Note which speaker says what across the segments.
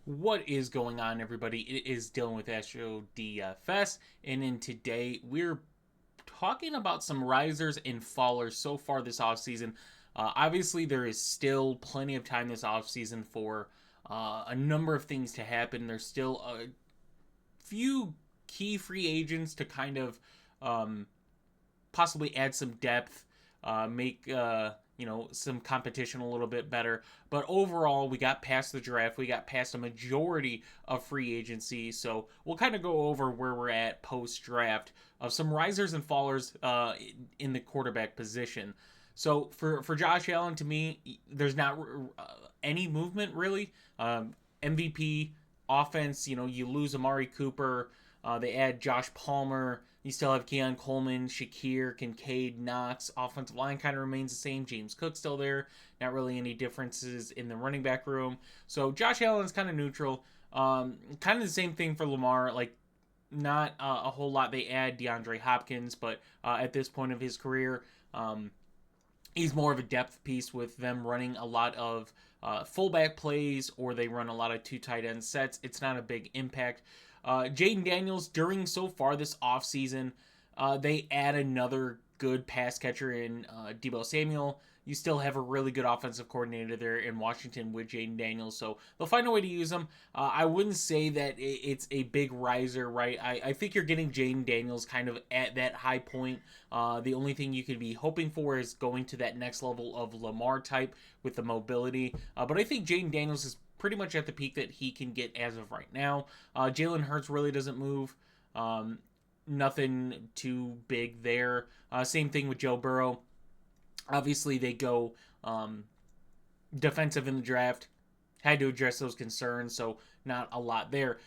Speaker 1: What is going on, everybody? It is Dylan with Astrodfs, and in today we're talking about some risers and fallers so far this offseason. Obviously, there is still plenty of time this offseason for a number of things to happen. There's still a few key free agents to kind of um, possibly add some depth, make some competition a little bit better. But overall, we got past the draft, we got past a majority of free agency. So we'll kind of go over where we're at post draft of some risers and fallers in the quarterback position. So for Josh Allen, to me, there's not any movement really. MVP offense, you lose Amari Cooper. They add Josh Palmer. You still have Keon Coleman, Shakir, Kincaid, Knox. Offensive line kind of remains the same. James Cook still there. Not really any differences in the running back room. So Josh Allen's kind of neutral. Kind of the same thing for Lamar. Like, not a whole lot. They add DeAndre Hopkins, but at this point of his career, he's more of a depth piece with them running a lot of fullback plays, or they run a lot of two tight end sets. It's not a big impact. Jaden Daniels, during so far this offseason, they add another good pass catcher in Deebo Samuel. You still have a really good offensive coordinator there in Washington with Jaden Daniels, so they'll find a way to use him. I wouldn't say that it's a big riser, right? I think you're getting Jaden Daniels kind of at that high point. The only thing you could be hoping for is going to that next level of Lamar type with the mobility. But I think Jaden Daniels is pretty much at the peak that he can get as of right now. Jalen Hurts really doesn't move. Nothing too big there. Same thing with Joe Burrow. Obviously, they go defensive in the draft. Had to address those concerns, so not a lot there.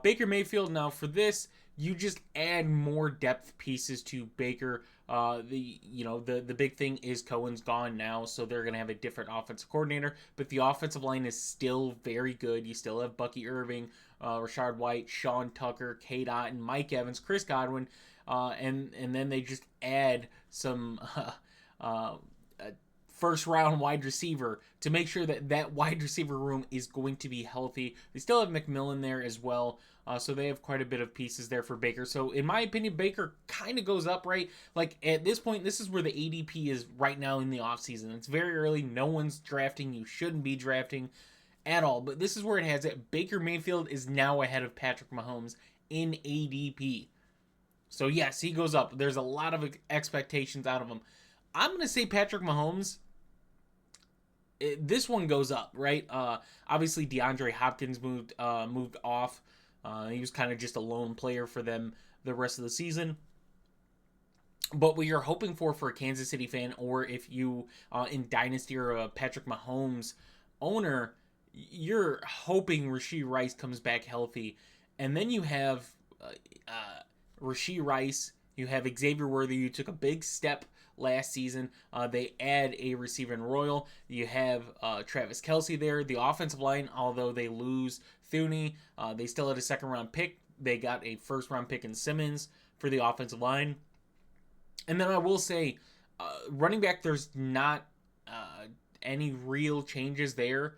Speaker 1: Baker Mayfield, now for this, you just add more depth pieces to Baker. The big thing is Cohen's gone now, so they're gonna have a different offensive coordinator. But the offensive line is still very good. You still have Bucky Irving, Rashard White, Sean Tucker, K. Dot, and Mike Evans, Chris Godwin, and then they just add some first round wide receiver to make sure that wide receiver room is going to be healthy. They still have McMillan there as well. So they have quite a bit of pieces there for Baker. So in my opinion, Baker kind of goes up, right? Like at this point, this is where the ADP is right now in the offseason. It's very early. No one's drafting. You shouldn't be drafting at all. But this is where it has it. Baker Mayfield is now ahead of Patrick Mahomes in ADP. So yes, he goes up. There's a lot of expectations out of him. I'm going to say Patrick Mahomes, this one goes up, right? Obviously, DeAndre Hopkins moved off. He was kind of just a lone player for them the rest of the season. But what you're hoping for a Kansas City fan, or if you in Dynasty or a Patrick Mahomes owner, you're hoping Rashee Rice comes back healthy. And then you have Rashee Rice, you have Xavier Worthy, who took a big step last season. They add a receiver in Royal. You have Travis Kelce there. The offensive line, although they lose Thuney, they still had a second round pick. They got a first round pick in Simmons for the offensive line. And then I will say, running back, there's not any real changes there.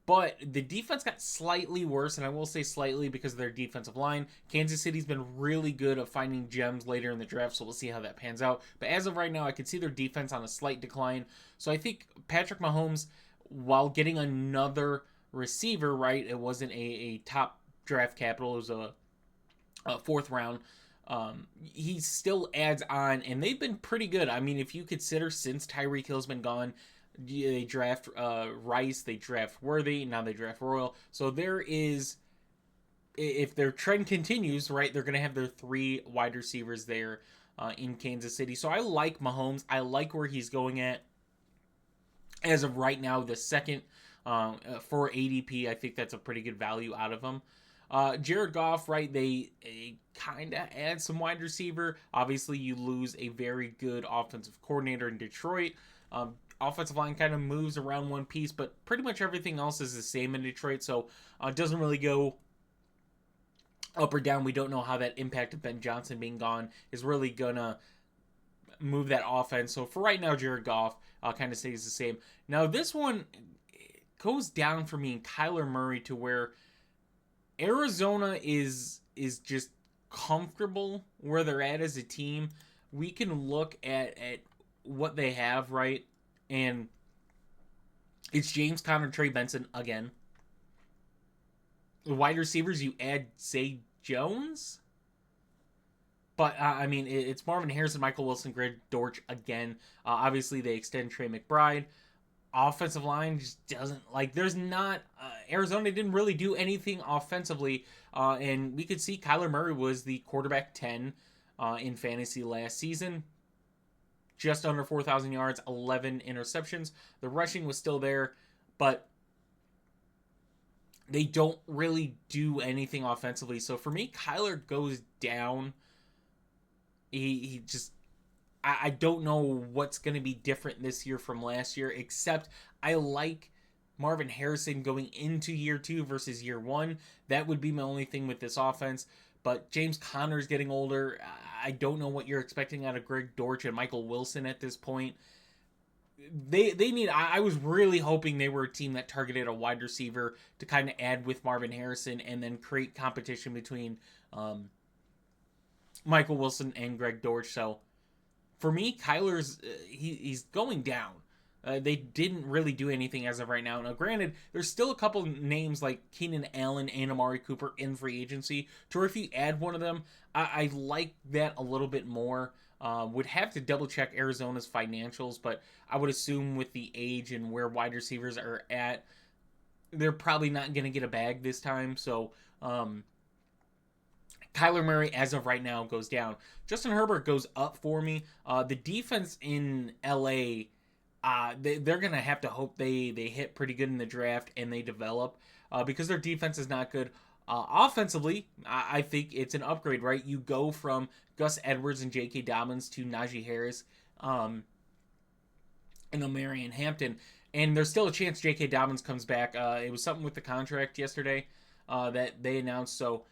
Speaker 1: But the defense got slightly worse, and I will say slightly because of their defensive line. Kansas City's been really good at finding gems later in the draft, so we'll see how that pans out. But as of right now, I can see their defense on a slight decline. So I think Patrick Mahomes, while getting another receiver, right, it wasn't a top draft capital, it was a fourth round. He still adds on, and they've been pretty good. I mean, if you consider since Tyreek Hill's been gone, they draft Rice, they draft Worthy, now they draft Royal. So there is, if their trend continues, right, they're going to have their three wide receivers there in Kansas City. So I like Mahomes. I like where he's going at. As of right now, the second for ADP, I think that's a pretty good value out of him. Jared Goff, right, they kind of add some wide receiver. Obviously, you lose a very good offensive coordinator in Detroit. Offensive line kind of moves around one piece, but pretty much everything else is the same in Detroit, so it doesn't really go up or down. We don't know how that impact of Ben Johnson being gone is really gonna move that offense. So for right now, Jared Goff kind of stays the same. Now this one goes down for me in Kyler Murray to where Arizona is just comfortable where they're at as a team. We can look at what they have, right? And it's James Conner, Trey Benson again. The wide receivers, you add Zay Jones. But, I mean, it's Marvin Harrison, Michael Wilson, Greg Dortch again. Obviously, they extend Trey McBride. Offensive line just doesn't, like, there's not, Arizona didn't really do anything offensively. And we could see Kyler Murray was the quarterback 10 in fantasy last season. Just under 4,000 yards, 11 interceptions. The rushing was still there, but they don't really do anything offensively. So for me, Kyler goes down. He just, I don't know what's going to be different this year from last year, except I like Marvin Harrison going into year 2 versus year 1. That would be my only thing with this offense. But James Conner's getting older. I don't know what you're expecting out of Greg Dortch and Michael Wilson at this point. They need. I was really hoping they were a team that targeted a wide receiver to kind of add with Marvin Harrison and then create competition between Michael Wilson and Greg Dortch. So for me, Kyler's he's going down. They didn't really do anything as of right now. Now, granted, there's still a couple names like Keenan Allen and Amari Cooper in free agency. To where if you add one of them, I like that a little bit more. Would have to double check Arizona's financials, but I would assume with the age and where wide receivers are at, they're probably not going to get a bag this time. So, Kyler Murray, as of right now, goes down. Justin Herbert goes up for me. The defense in LA, they're going to have to hope they hit pretty good in the draft and they develop because their defense is not good. Offensively, I think it's an upgrade, right? You go from Gus Edwards and J.K. Dobbins to Najee Harris and Omarion Hampton. And there's still a chance J.K. Dobbins comes back. It was something with the contract yesterday that they announced. So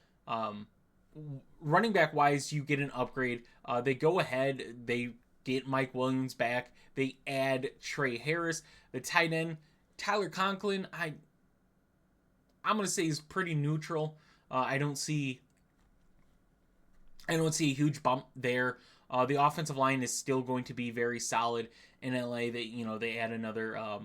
Speaker 1: running back wise, you get an upgrade. They go ahead. They get Mike Williams back. They add Trey Harris. The tight end, Tyler Conklin, I'm going to say is pretty neutral. I don't see a huge bump there. The offensive line is still going to be very solid in LA. They add another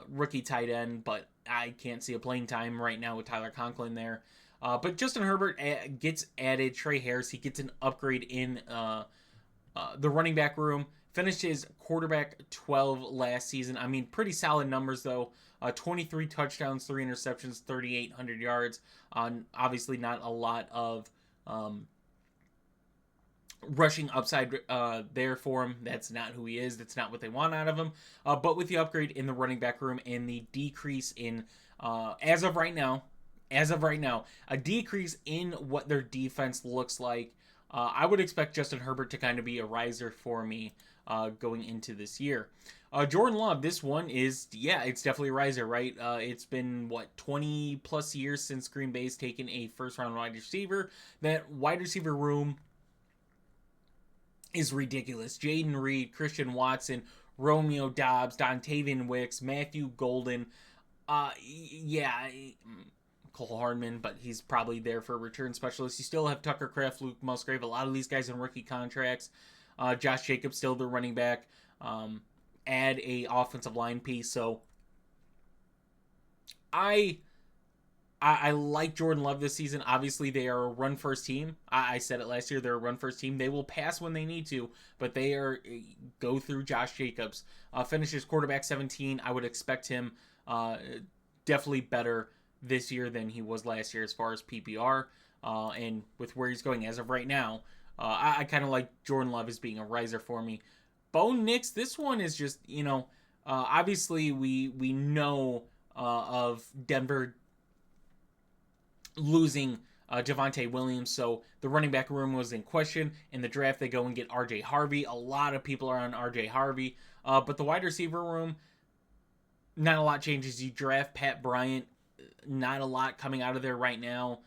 Speaker 1: rookie tight end, but I can't see a playing time right now with Tyler Conklin there. But Justin Herbert gets added. Trey Harris, he gets an upgrade in the running back room. Finished his quarterback 12 last season. I mean, pretty solid numbers though. 23 touchdowns, 3 interceptions, 3,800 yards. Obviously not a lot of rushing upside there for him. That's not who he is. That's not what they want out of him. But with the upgrade in the running back room and the decrease in, as of right now, a decrease in what their defense looks like, I would expect Justin Herbert to kind of be a riser for me going into this year. Jordan Love, this one is, it's definitely a riser, right? It's been, 20 plus years since Green Bay's taken a first round wide receiver. That wide receiver room is ridiculous. Jaden Reed, Christian Watson, Romeo Doubs, Dontavian Wicks, Matthew Golden. Cole Hardman, but he's probably there for a return specialist. You still have Tucker Kraft, Luke Musgrave, a lot of these guys on rookie contracts. Josh Jacobs still the running back. Add a offensive line piece. So I like Jordan Love this season. Obviously, they are a run-first team. I said it last year. They're a run-first team. They will pass when they need to, but they go through Josh Jacobs. Finishes quarterback 17. I would expect him definitely better this year than he was last year as far as PPR. And with where he's going as of right now, I kind of like Jordan Love as being a riser for me. Bo Nix, this one is just, obviously we know of Denver losing Javonte Williams, so the running back room was in question. In the draft, they go and get RJ Harvey. A lot of people are on RJ Harvey. But the wide receiver room, not a lot changes. You draft Pat Bryant, not a lot coming out of there right now.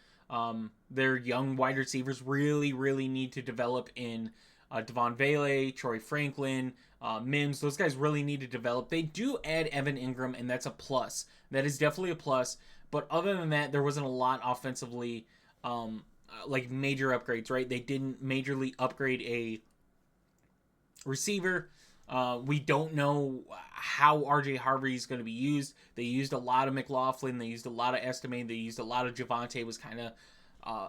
Speaker 1: Their young wide receivers really, really need to develop in Devon Vele, Troy Franklin, Mims. Those guys really need to develop. They do add Evan Ingram, and that's a plus. That is definitely a plus. But other than that, there wasn't a lot offensively, like major upgrades, right? They didn't majorly upgrade a receiver. We don't know how RJ Harvey is going to be used. They used a lot of McLaughlin. They used a lot of Estime. They used a lot of Javante. Was kind of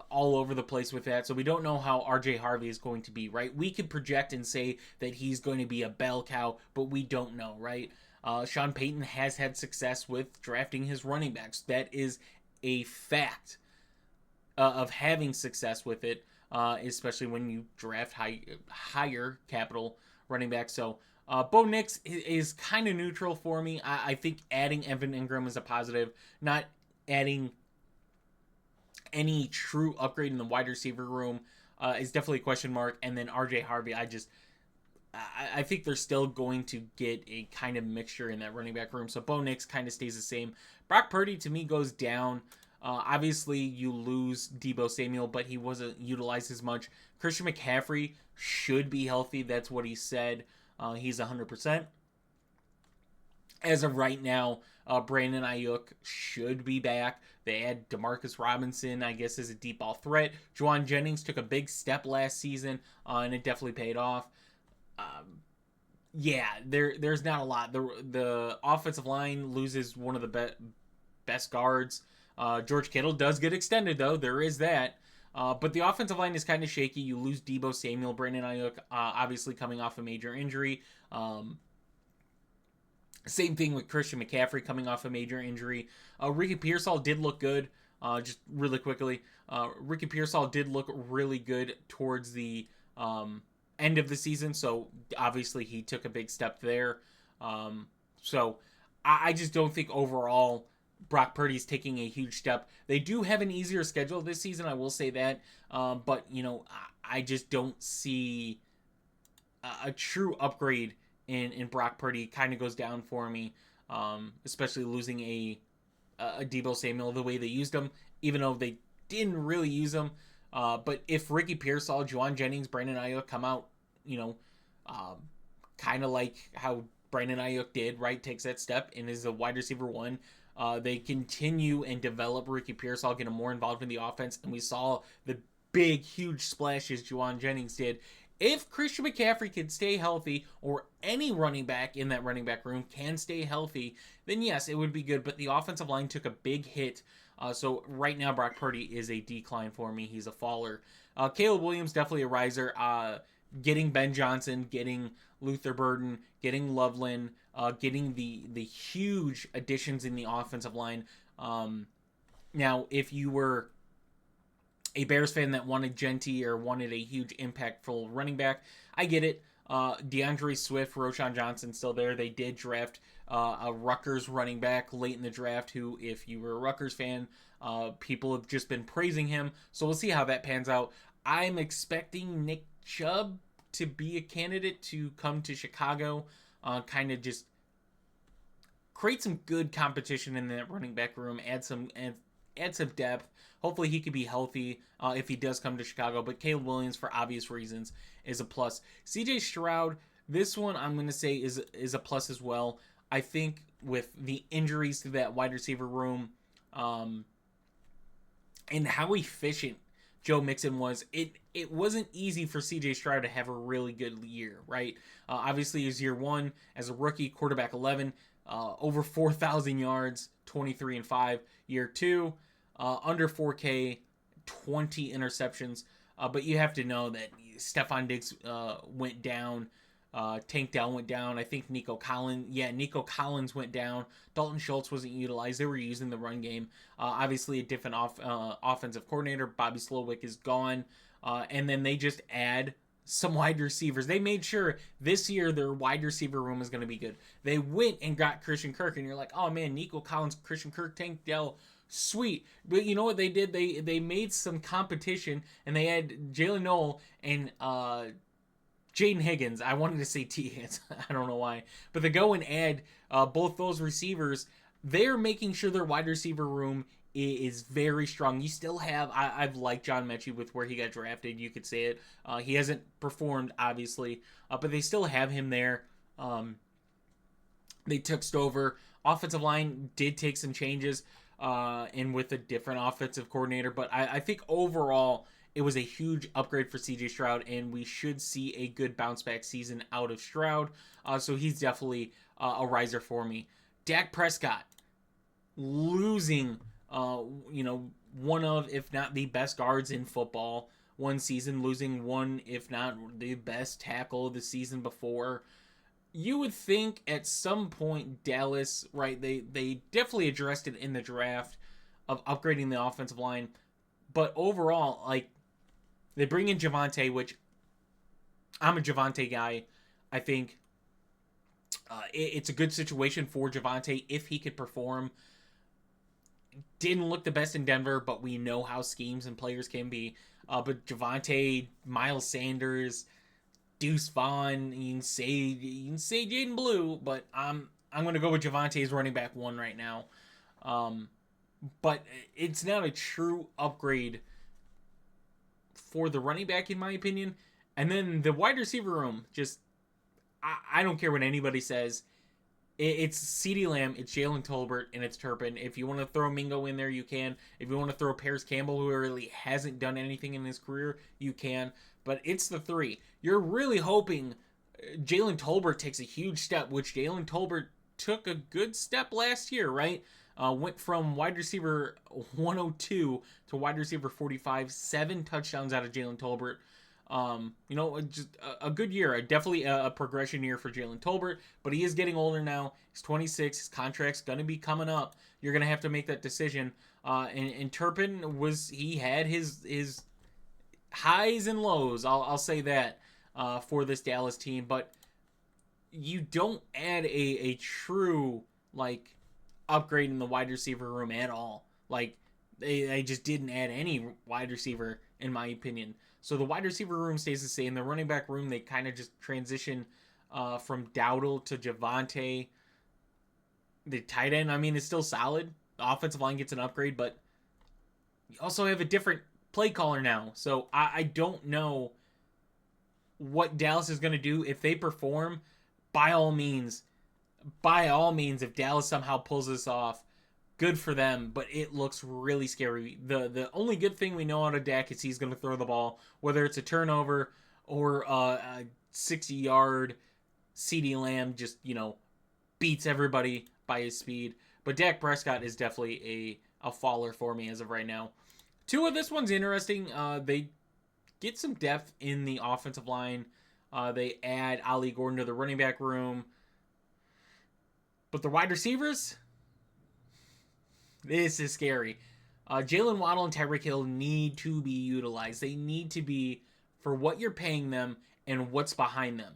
Speaker 1: all over the place with that. So we don't know how RJ Harvey is going to be, right? We could project and say that he's going to be a bell cow, but we don't know, right? Sean Payton has had success with drafting his running backs. That is a fact of having success with it, especially when you draft higher capital running backs. So Bo Nix is kind of neutral for me. I think adding Evan Ingram is a positive. Not adding any true upgrade in the wide receiver room is definitely a question mark. And then RJ Harvey, I think they're still going to get a kind of mixture in that running back room. So Bo Nix kind of stays the same. Brock Purdy, to me, goes down. Obviously, you lose Deebo Samuel, but he wasn't utilized as much. Christian McCaffrey should be healthy. That's what he said. He's 100%. As of right now, Brandon Ayuk should be back. They had Demarcus Robinson, I guess, as a deep ball threat. Juwan Jennings took a big step last season, and it definitely paid off. There's not a lot. The offensive line loses one of the best guards. George Kittle does get extended, though. There is that. But the offensive line is kind of shaky. You lose Deebo Samuel, Brandon Ayuk, obviously coming off a major injury. Same thing with Christian McCaffrey coming off a major injury. Ricky Pearsall did look good. Just really quickly, Ricky Pearsall did look really good towards the end of the season. So obviously he took a big step there. So I just don't think overall Brock Purdy's taking a huge step. They do have an easier schedule this season, I will say that. But, I just don't see a true upgrade in Brock Purdy. Kind of goes down for me, especially losing a Deebo Samuel the way they used him, even though they didn't really use him. But if Ricky Pearsall, Juwan Jennings, Brandon Ayuk come out, kind of like how Brandon Ayuk did, right, takes that step and is a wide receiver one, they continue and develop Ricky Pearsall, get him more involved in the offense, and we saw the big, huge splashes Juwan Jennings did. If Christian McCaffrey can stay healthy, or any running back in that running back room can stay healthy, then yes, it would be good. But the offensive line took a big hit. So right now, Brock Purdy is a decline for me. He's a faller. Caleb Williams, definitely a riser. Getting Ben Johnson, getting Luther Burden, getting Loveland, getting the huge additions in the offensive line. Now, if you were a Bears fan that wanted Genty or wanted a huge impactful running back, I get it. DeAndre Swift, Roschon Johnson still there. They did draft a Rutgers running back late in the draft who, if you were a Rutgers fan, people have just been praising him. So we'll see how that pans out. I'm expecting Nick Chubb to be a candidate to come to Chicago, kind of just create some good competition in that running back room, add some depth. Hopefully he could be healthy if he does come to Chicago. But Caleb Williams, for obvious reasons, is a plus. CJ Stroud, this one I'm going to say is a plus as well. I think with the injuries to that wide receiver room, and how efficient Joe Mixon was, it wasn't easy for CJ Stroud to have a really good year, right? Obviously, his year one as a rookie, quarterback 11, over 4,000 yards, 23-5. Year two, under 4K, 20 interceptions. But you have to know that Stephon Diggs went down. Tank Dell went down. I think Nico Collins went down. Dalton Schultz wasn't utilized. They were using the run game. Obviously, a different offensive coordinator. Bobby Slowick is gone. And then they just add some wide receivers. They made sure this year their wide receiver room is going to be good. They went and got Christian Kirk, and you're like, oh man, Nico Collins, Christian Kirk, Tank Dell, sweet. But you know what they did? They made some competition, and they had Jalen Noel and Jaden Higgins. I wanted to say T. Higgins. I don't know why. But they go and add both those receivers. They're making sure their wide receiver room is very strong. You still have, I've liked John Mechie with where he got drafted. You could say it. He hasn't performed, obviously, but they still have him there. They took Stover. Offensive line did take some changes. and with a different offensive coordinator. But I think overall it was a huge upgrade for CJ Stroud, and we should see a good bounce back season out of Stroud. So he's definitely a riser for me. Dak Prescott losing, one of, if not the best guards in football one season, losing one, if not the best tackle the season before. You would think at some point Dallas, right? They definitely addressed it in the draft of upgrading the offensive line, but overall, like they bring in Javonte, which I'm a Javonte guy. I think it's a good situation for Javonte if he could perform. Didn't look the best in Denver, but we know how schemes and players can be. But Javonte, Miles Sanders, Deuce Vaughn, you can say Jaden Blue, but I'm gonna go with Javonte as running back one right now. But it's not a true upgrade for the running back in my opinion. And then the wide receiver room, just I don't care what anybody says. It's CeeDee Lamb, it's Jalen Tolbert, and it's Turpin. If you want to throw Mingo in there, you can. If you want to throw Paris Campbell, who really hasn't done anything in his career, you can. But it's the three. You're really hoping Jalen Tolbert takes a huge step, which Jalen Tolbert took a good step last year, right? Went from wide receiver 102 to wide receiver 45, 7 touchdowns out of Jalen Tolbert. Just a good year, definitely a progression year for Jalen Tolbert, but he is getting older now. He's 26. His contract's going to be coming up. You're going to have to make that decision. And Turpin he had his highs and lows. I'll say that, for this Dallas team, but you don't add a true, like, upgrade in the wide receiver room at all. Like, they just didn't add any wide receiver, in my opinion. So the wide receiver room stays the same. The running back room, they kind of just transition from Dowdle to Javonte. The tight end, I mean, is still solid. The offensive line gets an upgrade, but you also have a different play caller now. So I don't know what Dallas is going to do. If they perform, by all means, if Dallas somehow pulls this off, good for them, but it looks really scary. The only good thing we know out of Dak is he's going to throw the ball, whether it's a turnover or a 60-yard CeeDee Lamb just, beats everybody by his speed. But Dak Prescott is definitely a faller for me as of right now. This one's interesting. They get some depth in the offensive line. They add Ali Gordon to the running back room. But the wide receivers, this is scary. Jalen Waddle and Tyreek Hill need to be utilized. They need to be for what you're paying them and what's behind them.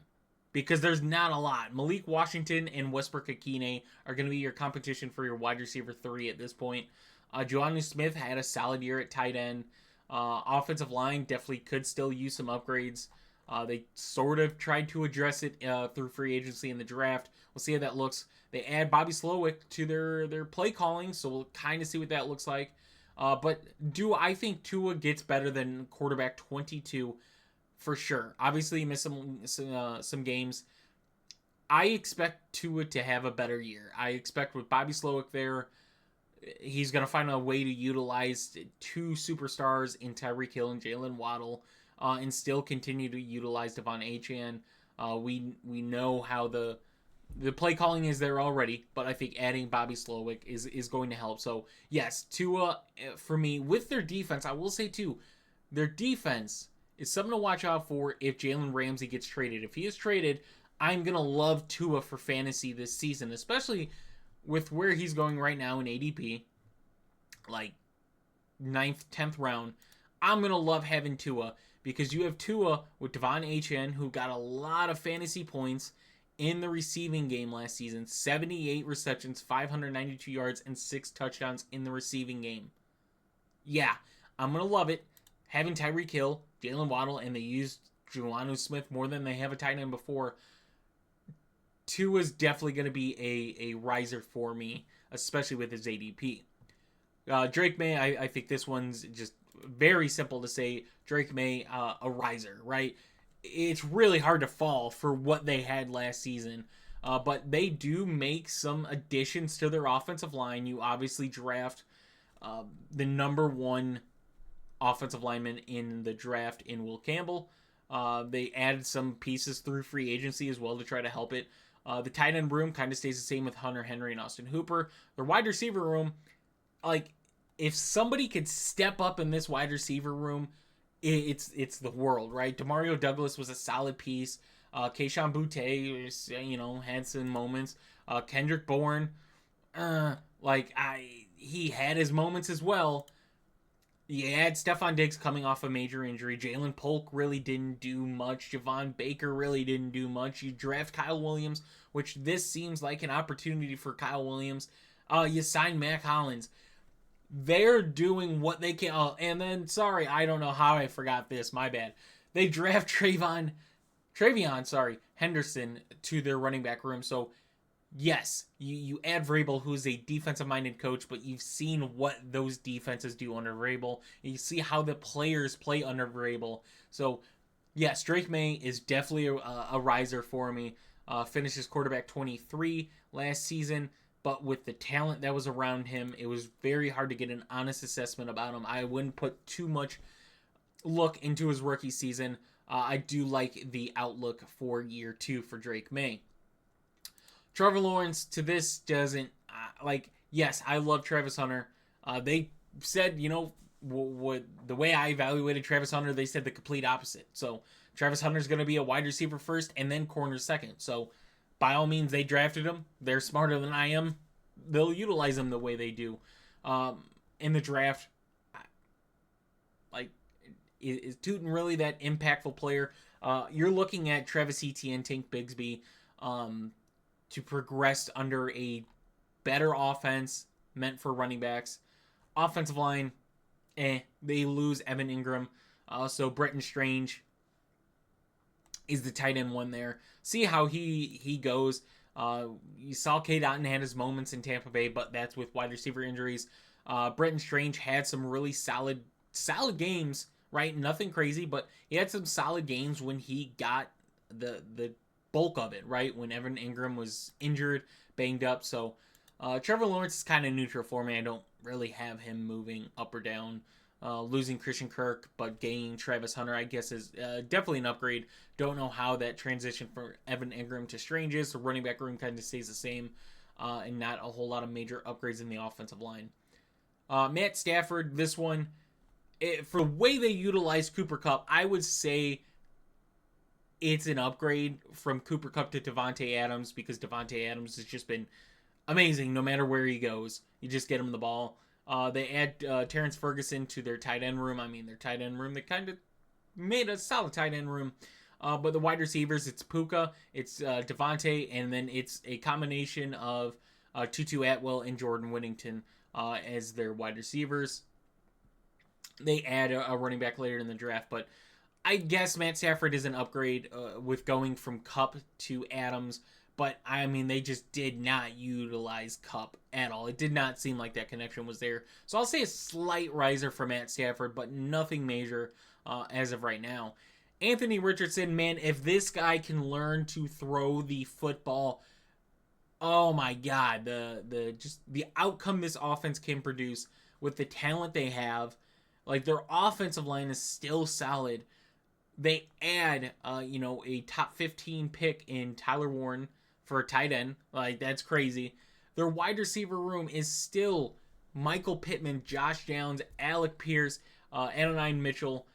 Speaker 1: Because there's not a lot. Malik Washington and Westbrook-Akine are going to be your competition for your wide receiver 3 at this point. Jonnu Smith had a solid year at tight end. Offensive line definitely could still use some upgrades. They sort of tried to address it through free agency in the draft. We'll see how that looks. They add Bobby Slowick to their play calling, so we'll kind of see what that looks like. But do I think Tua gets better than quarterback 22? For sure. Obviously, he missed some games. I expect Tua to have a better year. I expect with Bobby Slowick there, he's going to find a way to utilize 2 superstars in Tyreek Hill and Jalen Waddle, and still continue to utilize Devon Achane. We know how the play calling is there already, but I think adding Bobby Slowick is going to help. So, yes, Tua, for me, with their defense, I will say, too, their defense is something to watch out for if Jalen Ramsey gets traded. If he is traded, I'm going to love Tua for fantasy this season, especially with where he's going right now in ADP, like 9th, 10th round. I'm going to love having Tua because you have Tua with Devon Achane, who got a lot of fantasy points in the receiving game last season. 78 receptions, 592 yards, and 6 touchdowns in the receiving game. Yeah, I'm going to love it. Having Tyreek Hill, Jalen Waddle, and they used Jonnu Smith more than they have a tight end before, Tua's definitely going to be a riser for me, especially with his ADP. Drake May, I think this one's just very simple to say. Drake May, a riser, right? It's really hard to fall for what they had last season. But they do make some additions to their offensive line. You obviously draft the number one offensive lineman in the draft in Will Campbell. They added some pieces through free agency as well to try to help it. The tight end room kind of stays the same with Hunter Henry and Austin Hooper. The wide receiver room, like, if somebody could step up in this wide receiver room, it's the world, right? Demario Douglas was a solid piece. Keyshawn Boutte, had some moments. Kendrick Bourne, he had his moments as well. You had Stephon Diggs coming off a major injury. Jalen Polk really didn't do much. Javon Baker really didn't do much. You draft Kyle Williams, which this seems like an opportunity for Kyle Williams. You sign Mac Hollins. They're doing what they can. Oh, and then, sorry, I don't know how I forgot this. My bad. They draft Travion Henderson to their running back room. So, yes, you add Vrabel, who's a defensive-minded coach, but you've seen what those defenses do under Vrabel. You see how the players play under Vrabel. So, yes, Drake May is definitely a riser for me. Finishes quarterback 23 last season, but with the talent that was around him, it was very hard to get an honest assessment about him. I wouldn't put too much look into his rookie season. I do like the outlook for year 2 for Drake May. Trevor Lawrence, to this, doesn't, yes, I love Travis Hunter. They said, what the way I evaluated Travis Hunter, they said the complete opposite. So, Travis Hunter's going to be a wide receiver first and then corner second. So, by all means, they drafted him. They're smarter than I am. They'll utilize him the way they do. In the draft, is Tootin really that impactful player? You're looking at Travis Etienne, Tank Bigsby, to progress under a better offense meant for running backs. Offensive line, they lose Evan Ingram. So Bretton Strange is the tight end one there. See how he goes. You saw Cade Otton had his moments in Tampa Bay, but that's with wide receiver injuries. Bretton Strange had some really solid games, right? Nothing crazy, but he had some solid games when he got the bulk of it, right? When Evan Ingram was injured, banged up. So Trevor Lawrence is kind of neutral for me. I don't really have him moving up or down. Losing Christian Kirk, but gaining Travis Hunter, I guess, is definitely an upgrade. Don't know how that transition from Evan Ingram to Strange is. The running back room kind of stays the same, and not a whole lot of major upgrades in the offensive line. Matt Stafford, this one, for the way they utilize Cooper Kupp, I would say it's an upgrade from Cooper Kupp to Devontae Adams, because Devontae Adams has just been amazing no matter where he goes. You just get him the ball. They add Terrence Ferguson to their tight end room. Their tight end room, they kind of made a solid tight end room. But the wide receivers, it's Puka, it's Devontae, and then it's a combination of Tutu Atwell and Jordan Whittington as their wide receivers. They add a running back later in the draft, but I guess Matt Stafford is an upgrade with going from Kupp to Adams. But, they just did not utilize Kupp at all. It did not seem like that connection was there. So I'll say a slight riser for Matt Stafford, but nothing major as of right now. Anthony Richardson, man, if this guy can learn to throw the football, oh my God, the outcome this offense can produce with the talent they have, their offensive line is still solid. They add, a top 15 pick in Tyler Warren for a tight end. That's crazy. Their wide receiver room is still Michael Pittman, Josh Downs, Alec Pierce, Adonai Mitchell.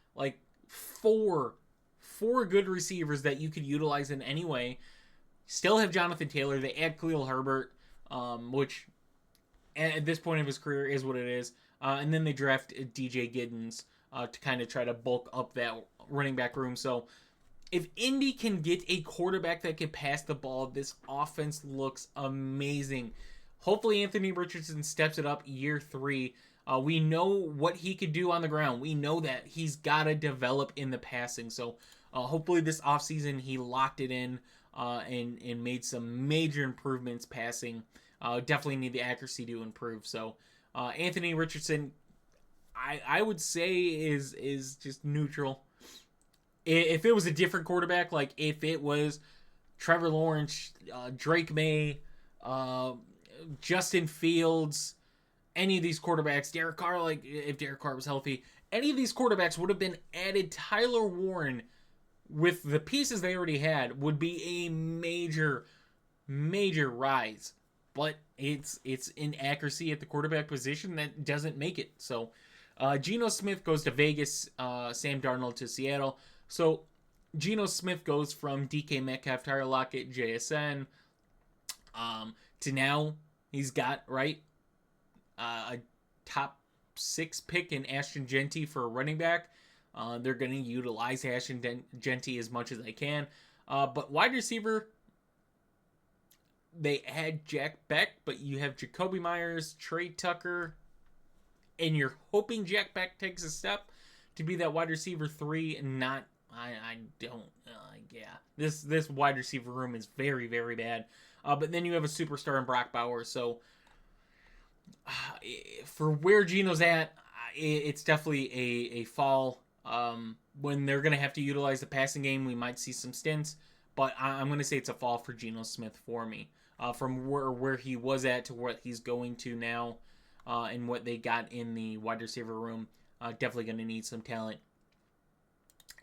Speaker 1: Four good receivers that you could utilize in any way. Still have Jonathan Taylor. They add Khalil Herbert, which at this point of his career is what it is. And then they draft DJ Giddens to kind of try to bulk up that running back room. So if Indy can get a quarterback that can pass the ball, this offense looks amazing. Hopefully Anthony Richardson steps it up year 3. We know what he could do on the ground. We know that he's got to develop in the passing. So hopefully this offseason he locked it in and made some major improvements passing. Definitely need the accuracy to improve. So Anthony Richardson, I would say is just neutral. If it was a different quarterback, if it was Trevor Lawrence, Drake May, Justin Fields, any of these quarterbacks, Derek Carr, like if Derek Carr was healthy, any of these quarterbacks would have been added. Tyler Warren, with the pieces they already had, would be a major rise. But it's inaccuracy at the quarterback position that doesn't make it. So Geno Smith goes to Vegas, Sam Darnold to Seattle. So Geno Smith goes from DK Metcalf, Tyler Lockett, JSN, to now he's got, right, a top 6 pick in Ashton Genty for a running back. They're going to utilize Ashton Genty as much as they can. But wide receiver, they had Jack Beck, but you have Jacoby Myers, Trey Tucker, and you're hoping Jack Beck takes a step to be that wide receiver 3 and not. I don't. Yeah, this wide receiver room is very, very bad. But then you have a superstar in Brock Bowers. So for where Geno's at, it's definitely a fall. When they're going to have to utilize the passing game, we might see some stints. But I'm going to say it's a fall for Geno Smith for me. From where he was at to what he's going to now, and what they got in the wide receiver room. Definitely going to need some talent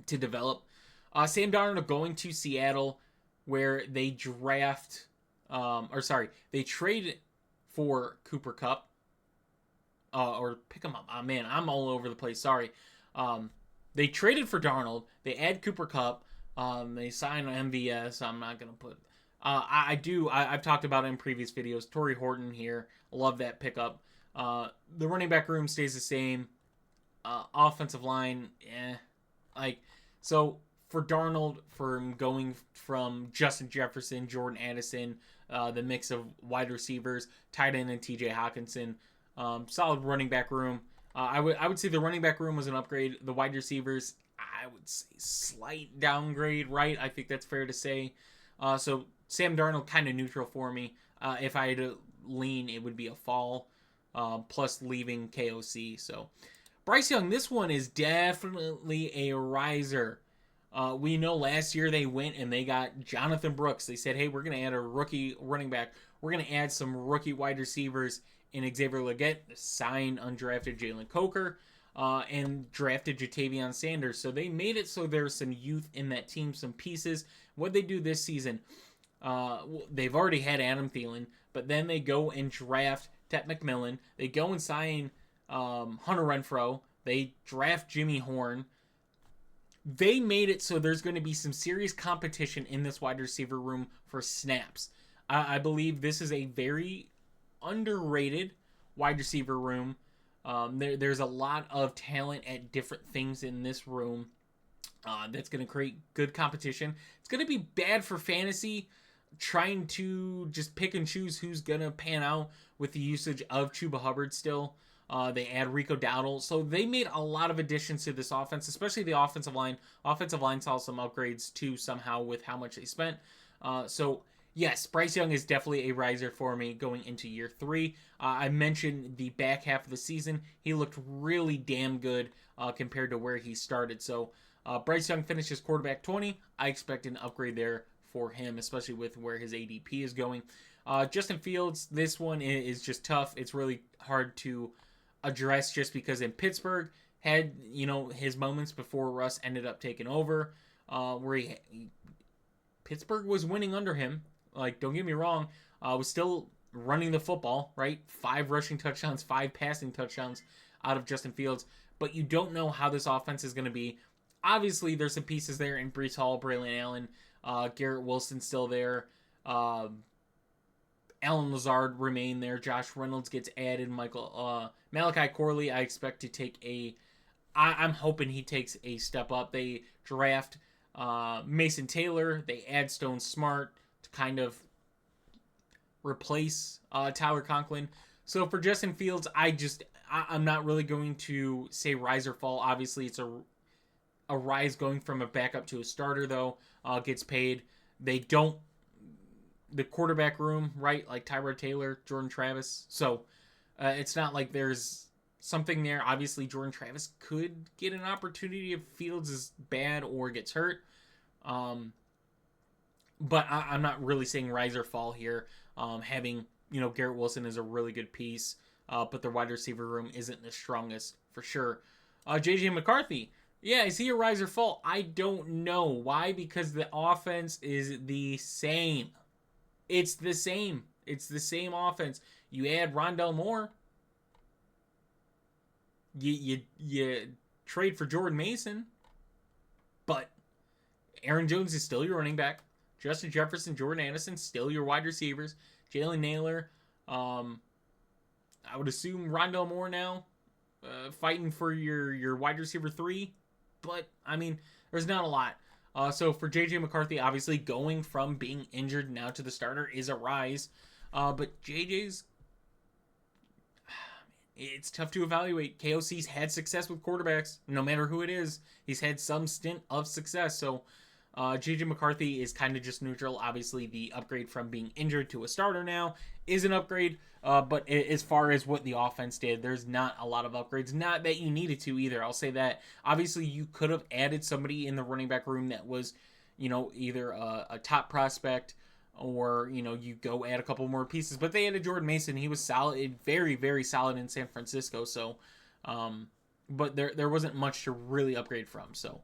Speaker 1: to develop. Sam Darnold going to Seattle, where they they trade for Cooper Kupp, or pick him up. Oh, man, I'm all over the place. Sorry. They traded for Darnold. They add Cooper Kupp. They sign MVS. I'm not gonna put. I've talked about it in previous videos. Torrey Horton here. Love that pickup. The running back room stays the same. Offensive line, so for Darnold, from going from Justin Jefferson, Jordan Addison, the mix of wide receivers, tight end, and T.J. Hawkinson, solid running back room. I would say the running back room was an upgrade. The wide receivers, I would say slight downgrade, right? I think that's fair to say. So Sam Darnold kind of neutral for me. If I had to lean, it would be a fall, plus leaving KOC. So Bryce Young, this one is definitely a riser. We know last year they went and they got Jonathan Brooks. They said, hey, we're going to add a rookie running back. We're going to add some rookie wide receivers in Xavier Legette, sign undrafted Jalen Coker, and drafted Jatavion Sanders. So they made it so there's some youth in that team, some pieces. What they do this season, they've already had Adam Thielen, but then they go and draft Tet McMillan. They go and sign Hunter Renfrow. They draft Jimmy Horn. They made it so there's going to be some serious competition in this wide receiver room for snaps. I believe this is a very underrated wide receiver room. There's a lot of talent at different things in this room that's going to create good competition. It's going to be bad for fantasy, trying to just pick and choose who's going to pan out with the usage of Chuba Hubbard still. They add Rico Dowdle. So they made a lot of additions to this offense, especially the offensive line. Offensive line saw some upgrades too somehow with how much they spent. So yes, Bryce Young is definitely a riser for me going into year 3. I mentioned the back half of the season. He looked really damn good compared to where he started. So Bryce Young finishes quarterback 20. I expect an upgrade there for him, especially with where his ADP is going. Justin Fields, this one is just tough. It's really hard to address just because in Pittsburgh had, his moments before Russ ended up taking over, where Pittsburgh was winning under him. Like, don't get me wrong, was still running the football, right? 5 rushing touchdowns, 5 passing touchdowns out of Justin Fields. But you don't know how this offense is going to be. Obviously, there's some pieces there in Breece Hall, Braylon Allen, Garrett Wilson still there. Alan Lazard remain there. Josh Reynolds gets added. Malachi Corley, I expect to take I'm hoping he takes a step up. They draft Mason Taylor. They add Stone Smart to kind of replace Tyler Conklin. So for Justin Fields, I'm not really going to say rise or fall. Obviously, it's a rise going from a backup to a starter, though. Gets paid. The quarterback room, right? Like Tyrod Taylor, Jordan Travis. So it's not like there's something there. Obviously, Jordan Travis could get an opportunity if Fields is bad or gets hurt. But I'm not really saying rise or fall here. Having, Garrett Wilson is a really good piece. but their wide receiver room isn't the strongest for sure. JJ McCarthy. Yeah, is he a rise or fall? I don't know. Why? Because the offense is the same. It's the same. It's the same offense. You add Rondell Moore. You trade for Jordan Mason. But Aaron Jones is still your running back. Justin Jefferson, Jordan Addison, still your wide receivers. Jalen Naylor. I would assume Rondell Moore now. Fighting for your wide receiver 3. But, I mean, there's not a lot. So for J.J. McCarthy, obviously going from being injured now to the starter is a rise. But J.J.'s... It's tough to evaluate. KOC's had success with quarterbacks. No matter who it is, he's had some stint of success. So J.J. McCarthy is kind of just neutral. Obviously, the upgrade from being injured to a starter now is an upgrade. But as far as what the offense did, there's not a lot of upgrades. Not that you needed to either. I'll say that. Obviously, you could have added somebody in the running back room that was, either a top prospect or, you go add a couple more pieces. But they added Jordan Mason. He was solid, very, very solid in San Francisco. So, but there wasn't much to really upgrade from. So,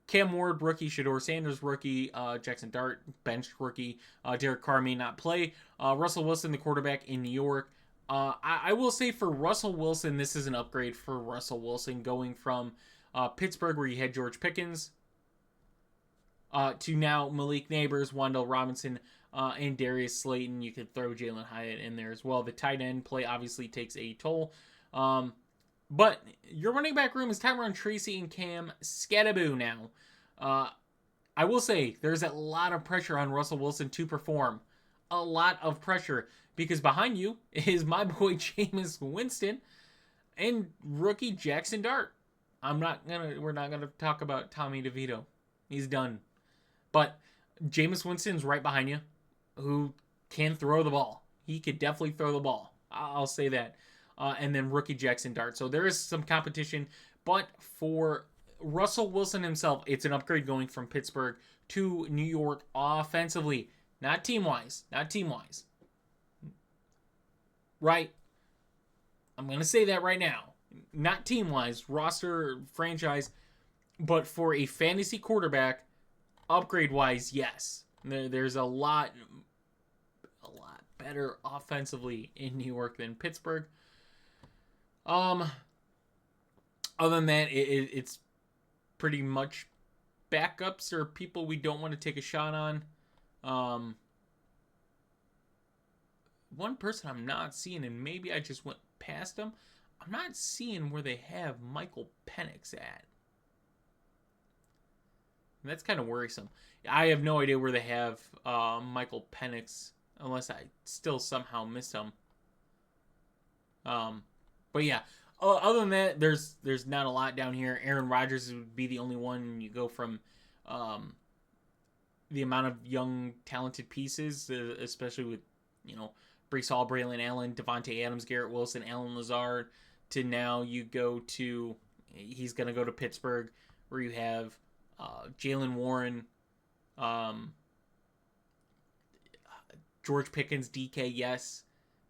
Speaker 1: Cam Ward, rookie. Shedeur Sanders, rookie. Jackson Dart, benched rookie. Derek Carr may not play. Russell Wilson, the quarterback in New York. I will say for Russell Wilson, this is an upgrade for Russell Wilson going from Pittsburgh, where you had George Pickens, to now Malik Neighbors, Wan'Dale Robinson, and Darius Slayton. You could throw Jalen Hyatt in there as well. The tight end play obviously takes a toll. But your running back room is Tyron Tracy and Cam Skadaboo now. I will say there's a lot of pressure on Russell Wilson to perform. A lot of pressure. Because behind you is my boy Jameis Winston and rookie Jackson Dart. We're not gonna talk about Tommy DeVito. He's done. But Jameis Winston's right behind you, who can throw the ball. He could definitely throw the ball. I'll say that. And then rookie Jackson Dart. So there is some competition. But for Russell Wilson himself, it's an upgrade going from Pittsburgh to New York offensively. Not team-wise. Not team-wise. Right? I'm going to say that right now. Not team-wise. Roster, franchise. But for a fantasy quarterback, upgrade-wise, yes. There's a lot better offensively in New York than Pittsburgh. Other than that, it's pretty much backups or people we don't want to take a shot on. One person I'm not seeing, and maybe I just went past them, I'm not seeing where they have Michael Penix at. And that's kind of worrisome. I have no idea where they have Michael Penix, unless I still somehow missed him. But yeah, other than that, there's not a lot down here. Aaron Rodgers would be the only one. You go from the amount of young, talented pieces, especially with, Breece Hall, Braylon Allen, Devontae Adams, Garrett Wilson, Allen Lazard, to now you go to, he's going to go to Pittsburgh, where you have Jalen Warren, George Pickens, DK, yes,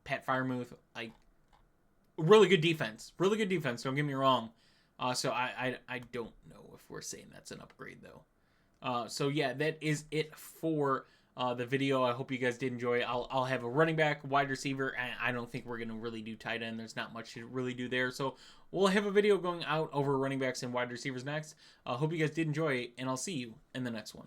Speaker 1: Pat Freiermuth, really good defense. Really good defense, don't get me wrong. So I don't know if we're saying that's an upgrade, though. So yeah, that is it for the video. I hope you guys did enjoy it. I'll have a running back, wide receiver, and I don't think we're going to really do tight end. There's not much to really do there. So we'll have a video going out over running backs and wide receivers next. I hope you guys did enjoy it, and I'll see you in the next one.